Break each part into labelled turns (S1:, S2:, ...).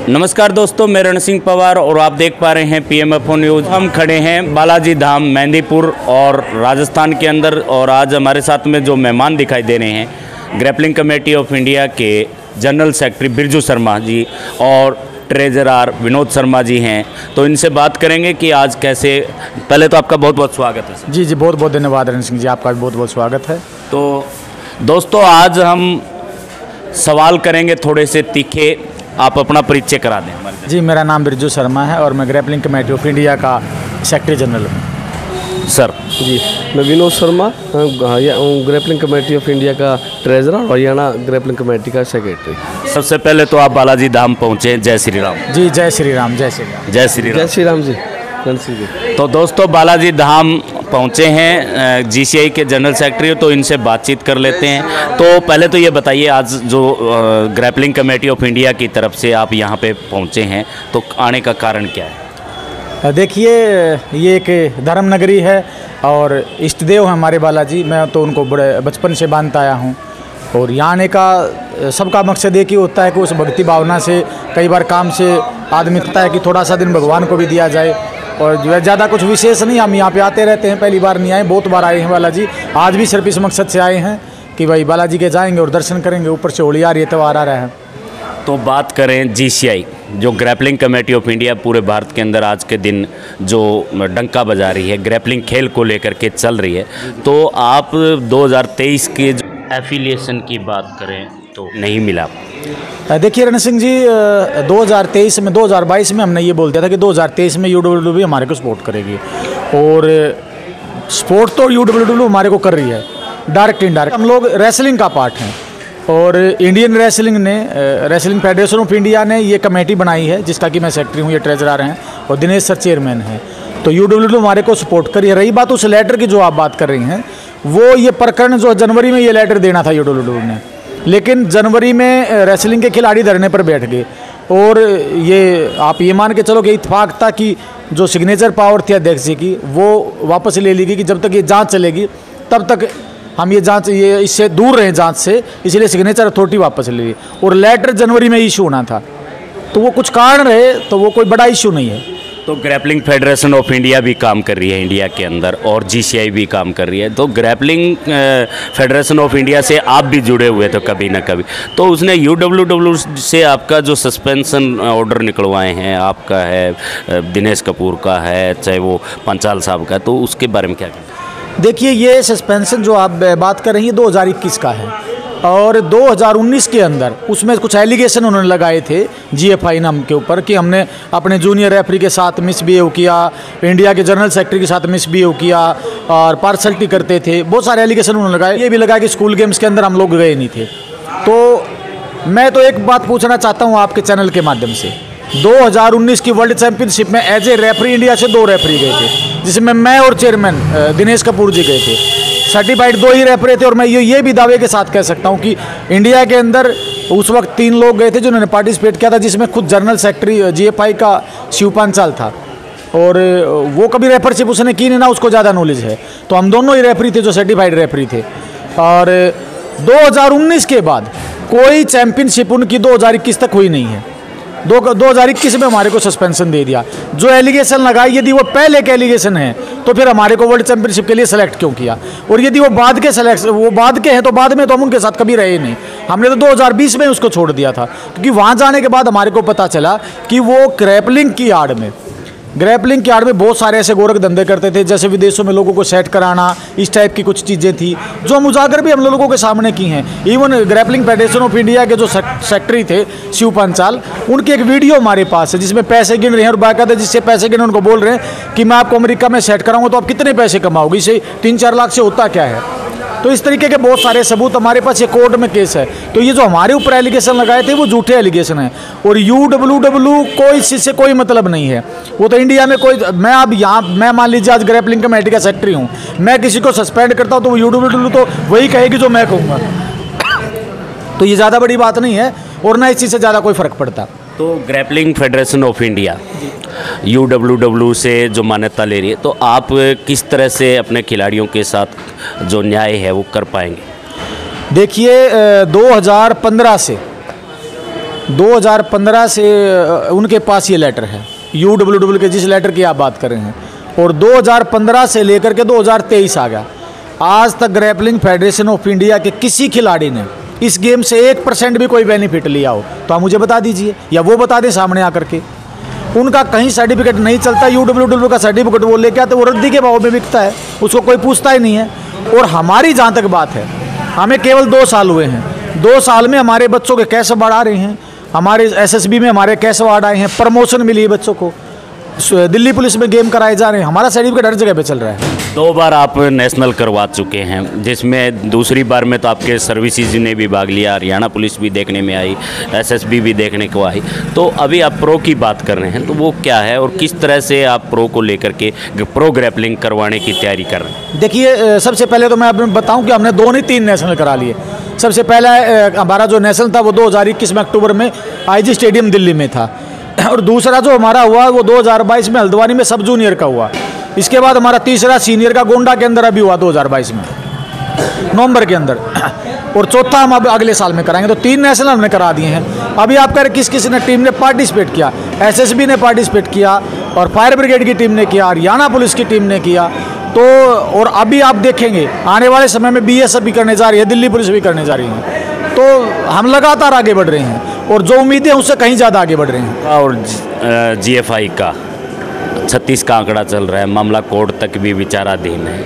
S1: नमस्कार दोस्तों, मैं रण सिंह पवार और आप देख पा रहे हैं PMFO न्यूज़। हम खड़े हैं बालाजी धाम मेहंदीपुर और राजस्थान के अंदर, और आज हमारे साथ में जो मेहमान दिखाई दे रहे हैं ग्रैपलिंग कमेटी ऑफ इंडिया के जनरल सेक्रेटरी बिरजू शर्मा जी और ट्रेजरर विनोद शर्मा जी हैं। तो इनसे बात करेंगे कि आज कैसे। पहले तो आपका बहुत बहुत स्वागत है सर।
S2: जी बहुत बहुत धन्यवाद रण सिंह जी, आपका भी बहुत बहुत स्वागत है।
S1: तो दोस्तों, आज हम सवाल करेंगे थोड़े से तीखे, आप अपना परिचय करा दें।
S2: जी, मेरा नाम बिरजू शर्मा है और मैं ग्रैपलिंग कमेटी ऑफ इंडिया का सेक्रेटरी जनरल हूँ।
S1: सर
S3: जी, मैं Vinod Sharma grappling committee of India का ट्रेजरर और हरियाणा ग्रैपलिंग कमेटी का सेक्रेटरी।
S1: सबसे पहले तो आप बालाजी धाम पहुँचे। जय श्री राम।
S2: जी, जय श्री राम। जय श्री राम।
S1: जय श्री राम।
S3: जय श्री राम जी। जी,
S1: तो दोस्तों, बालाजी धाम पहुँचे हैं GCI के जनरल सेक्रेटरी, तो इनसे बातचीत कर लेते हैं। तो पहले तो ये बताइए, आज जो ग्रैपलिंग कमेटी ऑफ इंडिया की तरफ से आप यहाँ पे पहुँचे हैं, तो आने का कारण क्या है?
S2: देखिए, ये एक धर्म नगरी है और इष्ट देव हैं हमारे बालाजी। मैं तो उनको बड़े बचपन से मानता आया हूँ और यहाँ आने का सबका मकसद एक ही होता है कि उस भक्ति भावना से कई बार काम से आदमी कहता है कि थोड़ा सा दिन भगवान को भी दिया जाए। और जो है ज़्यादा कुछ विशेष नहीं, हम यहाँ पे आते रहते हैं, पहली बार नहीं आए, बहुत बार आए हैं बालाजी। आज भी सिर्फ इस मकसद से आए हैं कि भाई बालाजी के जाएंगे और दर्शन करेंगे। ऊपर से होली आ रही है, त्यौहार आ रहा है।
S1: तो बात करें GCI, जो ग्रैपलिंग कमेटी ऑफ इंडिया पूरे भारत के अंदर आज के दिन जो डंका बजा रही है, ग्रैपलिंग खेल को लेकर के चल रही है, तो आप 2023 के जो एफिलिएशन की बात करें तो नहीं मिला।
S2: देखिए रण सिंह जी, 2023 में 2022 में हमने ये बोल दिया था कि 2023 में UWW हमारे को सपोर्ट करेगी, और सपोर्ट तो UWW हमारे को कर रही है डायरेक्ट इनडायरेक्ट। हम लोग रेसलिंग का पार्ट हैं और इंडियन रेसलिंग ने, रेसलिंग फेडरेशन ऑफ इंडिया ने ये कमेटी बनाई है जिसका कि मैं सेक्रेटरी हूँ, ये ट्रेजरर हैं और दिनेश सर चेयरमैन हैं। तो UWW हमारे को सपोर्ट करिए। रही बात उस लेटर की जो आप बात कर रही हैं, वो ये प्रकरण जो जनवरी में ये लेटर देना था UWW ने, लेकिन जनवरी में रेसलिंग के खिलाड़ी धरने पर बैठ गए। और ये आप ये मान के चलो कि इत्तेफाक था कि जो सिग्नेचर पावर थी अध्यक्ष जी की, वो वापस ले ली गई कि जब तक ये जांच चलेगी तब तक हम ये इससे दूर रहें जांच से, इसलिए सिग्नेचर अथॉरिटी वापस ले ली। और लेटर जनवरी में इशू होना था, तो वो कुछ कारण रहे, तो वो कोई बड़ा इशू नहीं है।
S1: तो ग्रैपलिंग फेडरेशन ऑफ इंडिया भी काम कर रही है इंडिया के अंदर, और GCI भी काम कर रही है। तो ग्रैपलिंग फेडरेशन ऑफ इंडिया से आप भी जुड़े हुए थे कभी ना कभी, तो उसने UWW से आपका जो सस्पेंशन ऑर्डर निकलवाए हैं, आपका है, दिनेश कपूर का है, चाहे वो पंचाल साहब का, तो उसके बारे में क्या कहते हैं?
S2: देखिए, ये सस्पेंशन जो आप बात कर रही हैं 2021 का है, और 2019 के अंदर उसमें कुछ एलिगेशन उन्होंने लगाए थे GFI नाम के ऊपर कि हमने अपने जूनियर रेफरी के साथ मिसबिहेव किया, इंडिया के जनरल सेक्रेटरी के साथ मिसबिहेव किया और पार्शलिटी करते थे। बहुत सारे एलिगेशन उन्होंने लगाए। ये भी लगा कि स्कूल गेम्स के अंदर हम लोग गए नहीं थे। तो मैं तो एक बात पूछना चाहता हूँ आपके चैनल के माध्यम से, 2019 की वर्ल्ड चैंपियनशिप में एज ए रेफरी इंडिया से 2 रेफरी गए थे, जिसमें मैं और चेयरमैन दिनेश कपूर जी गए थे। सर्टिफाइड 2 ही रेफरी थे। और मैं ये भी दावे के साथ कह सकता हूँ कि इंडिया के अंदर उस वक्त 3 लोग गए थे जिन्होंने पार्टिसिपेट किया था, जिसमें खुद जनरल सेक्रेटरी GFI का शिव पांचाल था, और वो कभी रेफरशिप उसने की नहीं ना, उसको ज़्यादा नॉलेज है। तो हम दोनों ही रेफरी थे जो सर्टिफाइड रेफरी थे। और 2019 के बाद कोई चैंपियनशिप उनकी 2021 तक हुई नहीं है। 2021 में हमारे को सस्पेंशन दे दिया। जो एलिगेशन लगाई, यदि वो पहले के एलिगेशन है तो फिर हमारे को वर्ल्ड चैंपियनशिप के लिए सेलेक्ट क्यों किया? और यदि वो बाद के हैं तो बाद में तो हम उनके साथ कभी रहे नहीं। हमने तो 2020 में उसको छोड़ दिया था, क्योंकि वहाँ जाने के बाद हमारे को पता चला कि वो ग्रैपलिंग की आड़ में बहुत सारे ऐसे गोरख धंधे करते थे, जैसे विदेशों में लोगों को सेट कराना, इस टाइप की कुछ चीज़ें थी जो हम उजागर भी हम लोगों के सामने की हैं। Even grappling federation of India के जो सेक्रेटरी थे शिव पांचाल, उनकी एक वीडियो हमारे पास है जिसमें पैसे गिन रहे हैं, और बाकायदा जिससे पैसे गिन उनको बोल रहे हैं कि मैं आपको अमेरिका में सेट कराऊंगा तो आप कितने पैसे कमाओगे, इसे 3-4 लाख से होता क्या है। तो इस तरीके के बहुत सारे सबूत हमारे पास, ये कोर्ट में केस है। तो ये जो हमारे ऊपर एलिगेशन लगाए थे वो झूठे एलिगेशन हैं, और UWW को इस चीज़ से कोई मतलब नहीं है। वो तो इंडिया में कोई, मैं मान लीजिए आज ग्रैपलिंग कमेटी का सेक्रेटरी हूँ, मैं किसी को सस्पेंड करता हूँ तो UWW तो वही कहेगी जो मैं कहूँगा। तो ये ज़्यादा बड़ी बात नहीं है, और ना इस चीज़ से ज़्यादा कोई फ़र्क पड़ता।
S1: तो grappling federation of India UWW से जो मान्यता ले रही है, तो आप किस तरह से अपने खिलाड़ियों के साथ जो न्याय है वो कर पाएंगे?
S2: देखिए, 2015 से 2015 से उनके पास ये लेटर है, UWW के जिस लेटर की आप बात कर रहे हैं, और 2015 से लेकर के 2023 आ गया, आज तक ग्रैपलिंग फेडरेशन ऑफ इंडिया के किसी खिलाड़ी ने इस गेम से 1% भी कोई बेनिफिट लिया हो तो आप मुझे बता दीजिए, या वो बता दें सामने आकर के। उनका कहीं सर्टिफिकेट नहीं चलता, UWW का सर्टिफिकेट वो लेके आते, वो रद्दी के भाव में बिकता है, उसको कोई पूछता ही नहीं है। और हमारी जहाँ तक बात है, हमें केवल 2 साल हुए हैं, 2 साल में हमारे बच्चों के कैश अवार्ड आ रहे हैं, हमारे SSB में हमारे कैश अवार्ड आए हैं, प्रमोशन मिली है बच्चों को, दिल्ली पुलिस में गेम कराए जा रहे हैं, हमारा सर्टिफिकेट हर जगह पे चल रहा है।
S1: 2 बार आप नेशनल करवा चुके हैं, जिसमें दूसरी बार में तो आपके सर्विसेज ने भी भाग लिया, हरियाणा पुलिस भी देखने में आई, SSB भी देखने को आई। तो अभी आप प्रो की बात कर रहे हैं, तो वो क्या है और किस तरह से आप प्रो को लेकर के प्रो ग्रैपलिंग करवाने की तैयारी कर रहे हैं?
S2: देखिए, सबसे पहले तो मैं आपको बताऊं कि हमने 2 नहीं 3 नेशनल करा लिए। सबसे पहला हमारा जो नेशनल था वो 2021 में अक्टूबर में IG स्टेडियम दिल्ली में था, और दूसरा जो हमारा हुआ वो 2022 में हल्द्वानी में सब जूनियर का हुआ। इसके बाद हमारा तीसरा सीनियर का गोंडा के अंदर अभी हुआ 2022 में नवंबर के अंदर, और चौथा हम अब अगले साल में कराएंगे। तो 3 नेशनल हमने करा दिए हैं। अभी आप कह रहे किस किस ने टीम ने पार्टिसिपेट किया, SSB ने पार्टिसिपेट किया, और फायर ब्रिगेड की टीम ने किया, हरियाणा पुलिस की टीम ने किया। तो और अभी आप देखेंगे आने वाले समय में BSF भी करने जा रही है, दिल्ली पुलिस भी करने जा रही है। तो हम लगातार आगे बढ़ रहे हैं, और जो उम्मीदें हैं उससे कहीं ज़्यादा आगे बढ़ रहे हैं।
S1: और GFI का 36 का आंकड़ा चल रहा है, मामला कोर्ट तक भी विचाराधीन है,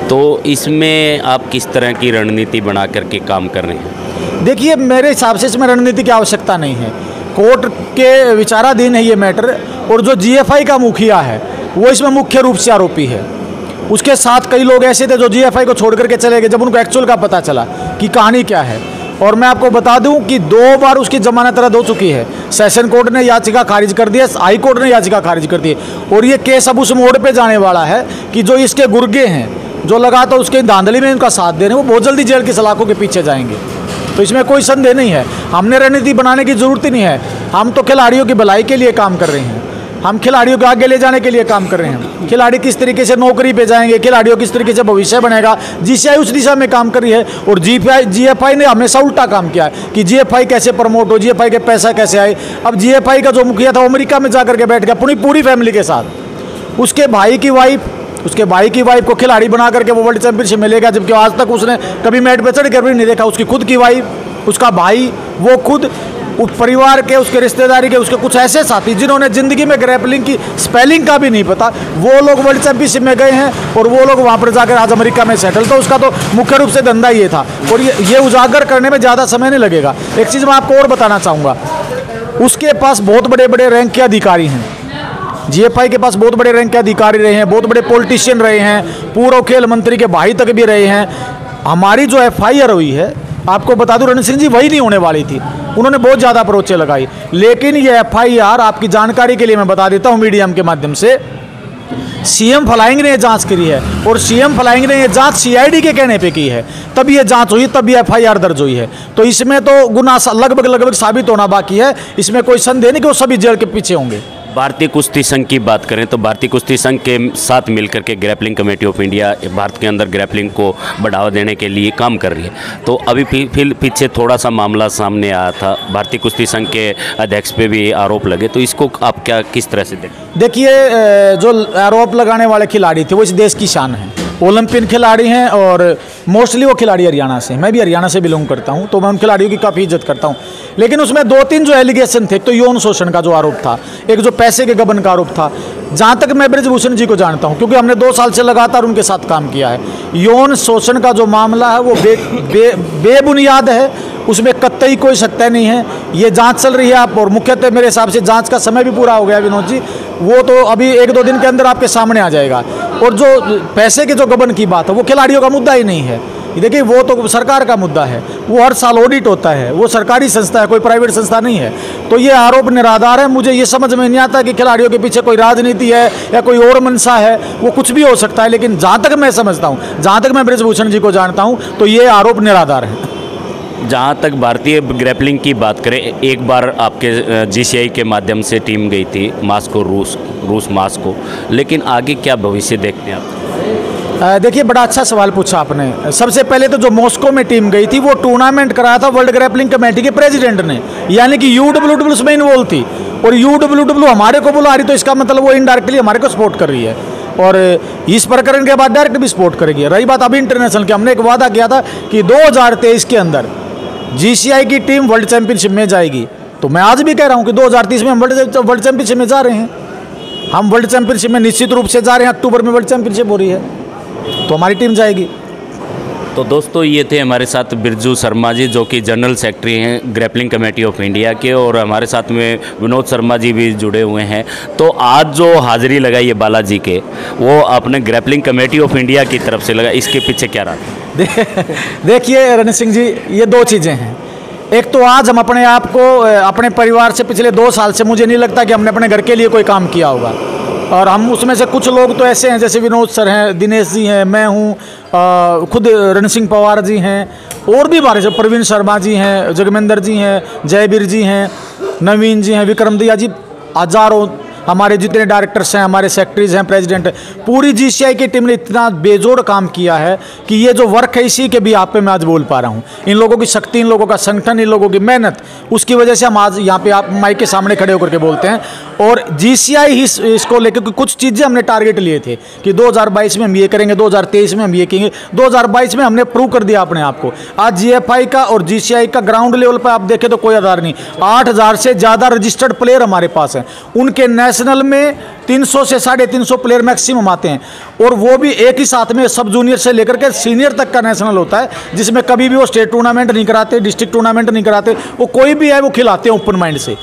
S1: तो इसमें आप किस तरह की रणनीति बना करके काम कर रहे हैं?
S2: देखिए, मेरे हिसाब से इसमें रणनीति की आवश्यकता नहीं है, कोर्ट के विचाराधीन है ये मैटर। और जो GFI का मुखिया है वो इसमें मुख्य रूप से आरोपी है। उसके साथ कई लोग ऐसे थे जो GFI को छोड़ करके चले गए जब उनको एक्चुअल का पता चला कि कहानी क्या है। और मैं आपको बता दूं कि 2 बार उसकी जमानत रद्द हो चुकी है। सेशन कोर्ट ने याचिका खारिज कर दी है, हाई कोर्ट ने याचिका खारिज कर दी है, और ये केस अब उस मोड़ पे जाने वाला है कि जो इसके गुर्गे हैं, जो लगातार उसके धांधली में उनका साथ दे रहे हैं, वो बहुत जल्दी जेल की सलाखों के पीछे जाएंगे। तो इसमें कोई संदेह नहीं है, हमने रणनीति बनाने की जरूरत ही नहीं है। हम तो खिलाड़ियों की भलाई के लिए काम कर रहे हैं, हम खिलाड़ियों को आगे ले जाने के लिए काम कर रहे हैं। खिलाड़ी किस तरीके से नौकरी पे जाएंगे, खिलाड़ियों किस तरीके से भविष्य बनेगा, GCI उस दिशा में काम कर रही है। और GFI ने हमेशा उल्टा काम किया है कि GFI कैसे प्रमोट हो, GFI के पैसा कैसे आए। अब GFI का जो मुखिया था वो अमेरिका में जा करके बैठ गया पूरी फैमिली के साथ। उसके भाई की वाइफ को खिलाड़ी बना करके वो वर्ल्ड चैंपियनशिप में ले गया, जबकि आज तक उसने कभी मैट पे चढ़ कर भी नहीं देखा। उसकी खुद की वाइफ, उसका भाई, वो खुद उस परिवार के, उसके रिश्तेदारी के, उसके कुछ ऐसे साथी जिन्होंने ज़िंदगी में ग्रैपलिंग की स्पेलिंग का भी नहीं पता, वो लोग वर्ल्ड चैंपियनशिप में गए हैं, और वो लोग वहाँ पर जाकर आज अमेरिका में सेटल। तो उसका तो मुख्य रूप से धंधा ये था, और ये उजागर करने में ज़्यादा समय नहीं लगेगा। एक चीज़ मैं आपको और बताना चाहूँगा, उसके पास बहुत बड़े बड़े रैंक के अधिकारी हैं। GFI के पास बहुत बड़े रैंक के अधिकारी रहे हैं, बहुत बड़े पॉलिटिशियन रहे हैं, पूर्व खेल मंत्री के भाई तक भी रहे हैं। हमारी जो FIR हुई है, आपको बता दूं, रण सिंह जी वही नहीं होने वाली थी, उन्होंने बहुत ज़्यादा अप्रोचें लगाई, लेकिन ये FIR आपकी जानकारी के लिए मैं बता देता हूँ मीडियम के माध्यम से, CM फ्लाइंग ने जांच करी है, और CM फ्लाइंग ने ये जांच CID के कहने पे की है, तब ये जांच हुई, तब ये FIR दर्ज हुई है। तो इसमें तो गुनाह लगभग साबित होना बाकी है, इसमें कोई संदेह नहीं कि वो सभी जेल के पीछे होंगे।
S1: भारतीय कुश्ती संघ की बात करें तो भारतीय कुश्ती संघ के साथ मिलकर के grappling committee of India Bharat के अंदर ग्रैपलिंग को बढ़ावा देने के लिए काम कर रही है। तो अभी फिर पीछे थोड़ा सा मामला सामने आया था, भारतीय कुश्ती संघ के अध्यक्ष पे भी आरोप लगे, तो इसको आप क्या किस तरह से देखते?
S2: देखिए, जो आरोप लगाने वाले खिलाड़ी थे वो इस देश की शान है, ओलंपियन खिलाड़ी हैं, और मोस्टली वो खिलाड़ी हरियाणा से, मैं भी हरियाणा से बिलोंग करता हूं, तो मैं उन खिलाड़ियों की काफ़ी इज्जत करता हूं। लेकिन उसमें 2-3 जो एलिगेशन थे, एक तो यौन शोषण का जो आरोप था, एक जो पैसे के गबन का आरोप था। जहां तक मैं ब्रिजभूषण जी को जानता हूं, क्योंकि हमने 2 साल से लगातार उनके साथ काम किया है, यौन शोषण का जो मामला है वो बेबुनियाद है, उसमें कतई कोई सत्य नहीं है। ये जांच चल रही है, आप, और मुख्यतः मेरे हिसाब से जांच का समय भी पूरा हो गया विनोद जी, वो तो अभी 1-2 दिन के अंदर आपके सामने आ जाएगा। और जो पैसे के जो गबन की बात है वो खिलाड़ियों का मुद्दा ही नहीं है, देखिए वो तो सरकार का मुद्दा है, वो हर साल ऑडिट होता है, वो सरकारी संस्था है, कोई प्राइवेट संस्था नहीं है। तो ये आरोप निराधार है। मुझे ये समझ में नहीं आता कि खिलाड़ियों के पीछे कोई राजनीति है या कोई और मंशा है, वो कुछ भी हो सकता है, लेकिन जहाँ तक मैं समझता हूँ, जहाँ तक मैं ब्रिजभूषण जी को जानता हूँ, तो ये आरोप निराधार है।
S1: जहाँ तक भारतीय ग्रैपलिंग की बात करें, एक बार आपके GCI के माध्यम से टीम गई थी मास्को, रूस मास्को, लेकिन आगे क्या भविष्य देखते हैं आप?
S2: देखिए, बड़ा अच्छा सवाल पूछा आपने। सबसे पहले तो जो मॉस्को में टीम गई थी वो टूर्नामेंट कराया था वर्ल्ड ग्रैपलिंग कमेटी के प्रेसिडेंट ने, यानी कि UWW उसमें इन्वॉल्व थी, और UWW हमारे को बुला रही, तो इसका मतलब वो इनडायरेक्टली हमारे को सपोर्ट कर रही है, और इस प्रकरण के बाद डायरेक्ट भी सपोर्ट करेगी। रही बात अभी इंटरनेशनल की, हमने एक वादा किया था कि 2023 के अंदर GCI की टीम वर्ल्ड चैंपियनशिप में जाएगी, तो मैं आज भी कह रहा हूँ कि 2030 में हम वर्ल्ड चैंपियनशिप में जा रहे हैं। हम वर्ल्ड चैंपियनशिप में निश्चित रूप से जा रहे हैं। अक्टूबर में वर्ल्ड चैंपियनशिप हो रही है, तो हमारी टीम जाएगी।
S1: तो दोस्तों, ये थे हमारे साथ बिरजू शर्मा जी, जो कि जनरल सेक्रेटरी हैं ग्रैपलिंग कमेटी ऑफ इंडिया के, और हमारे साथ में विनोद शर्मा जी भी जुड़े हुए हैं। तो आज जो हाजिरी लगाई है बालाजी के, वो आपने ग्रैपलिंग कमेटी ऑफ इंडिया की तरफ से लगा, इसके पीछे क्या रहा?
S2: देखिए रणजीत सिंह जी, ये दो चीज़ें हैं। एक तो आज हम अपने आप को, अपने परिवार से पिछले 2 साल से मुझे नहीं लगता कि हमने अपने घर के लिए कोई काम किया होगा, और हम उसमें से कुछ लोग तो ऐसे हैं, जैसे विनोद सर हैं, दिनेश जी हैं, मैं हूँ, खुद रण सिंह पवार जी हैं, और भी हमारे से प्रवीण शर्मा जी हैं, जगमेंद्र जी हैं, जयवीर जी हैं, नवीन जी हैं, विक्रम दिया जी, हजारों हमारे जितने डायरेक्टर्स हैं, हमारे सेक्रेटरीज हैं, प्रेसिडेंट हैं, पूरी GCI की टीम ने इतना बेजोड़ काम किया है कि ये जो वर्क है, इसी के भी आप पे मैं आज बोल पा रहा हूँ। इन लोगों की शक्ति, इन लोगों का संगठन, इन लोगों की मेहनत, उसकी वजह से हम आज यहाँ पे आप माइक के सामने खड़े होकर के बोलते हैं। और GCI ही इसको लेकर कुछ चीज़ें हमने टारगेट लिए थे कि 2022 में हम ये करेंगे, 2023 में हम ये करेंगे, 2022 में हमने प्रूव कर दिया अपने आप को। आज GFI का और GCI का ग्राउंड लेवल पर आप देखें तो कोई आधार नहीं। 8000 से ज़्यादा रजिस्टर्ड प्लेयर हमारे पास हैं। उनके नेशनल में 300 से 350 प्लेयर मैक्सिमम आते हैं, और वो भी एक ही साथ में सब जूनियर से लेकर के सीनियर तक का नेशनल होता है, जिसमें कभी भी वो स्टेट टूर्नामेंट नहीं कराते, डिस्ट्रिक्ट टूर्नामेंट नहीं कराते, वो कोई भी है वो खिलाते हैं ओपन माइंड से।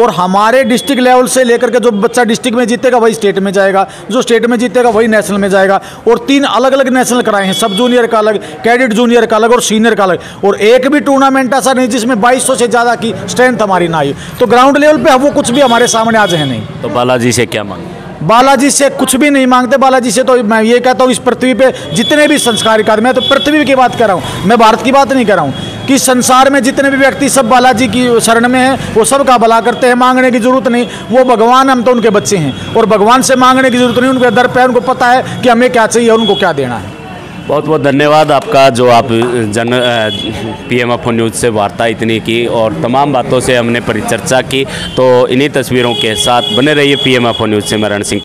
S2: और हमारे डिस्ट्रिक्ट लेवल से लेकर के जो बच्चा डिस्ट्रिक्ट में जीतेगा वही स्टेट में जाएगा, जो स्टेट में जीतेगा वही नेशनल में जाएगा। और 3 अलग अलग नेशनल कराए हैं, सब जूनियर का अलग, कैडेट जूनियर का अलग और सीनियर का अलग। और एक भी टूर्नामेंट ऐसा नहीं जिसमें 2200 से ज़्यादा की स्ट्रेंथ हमारी ना आई। तो ग्राउंड लेवल पे वो कुछ भी हमारे सामने आज है नहीं।
S1: तो बालाजी से क्या मांगे?
S2: बालाजी से कुछ भी नहीं मांगते। बालाजी से तो मैं ये कहता हूँ, इस पृथ्वी पे जितने भी संस्कार कार्य, मैं तो पृथ्वी की बात कर रहा हूँ, मैं भारत की बात नहीं कर रहा हूँ, कि संसार में जितने भी व्यक्ति सब बालाजी की शरण में हैं, वो सब का भला करते हैं। मांगने की जरूरत नहीं, वो भगवान, हम तो उनके बच्चे हैं, और भगवान से मांगने की जरूरत नहीं। उनके दर पे उनको पता है कि हमें क्या चाहिए और उनको क्या देना है।
S1: बहुत बहुत धन्यवाद आपका, जो आप PMFO न्यूज़ से वार्ता इतनी की, और तमाम बातों से हमने परिचर्चा की। तो इन्हीं तस्वीरों के साथ बने रहिए PMFO न्यूज़ से। मैं रण सिंह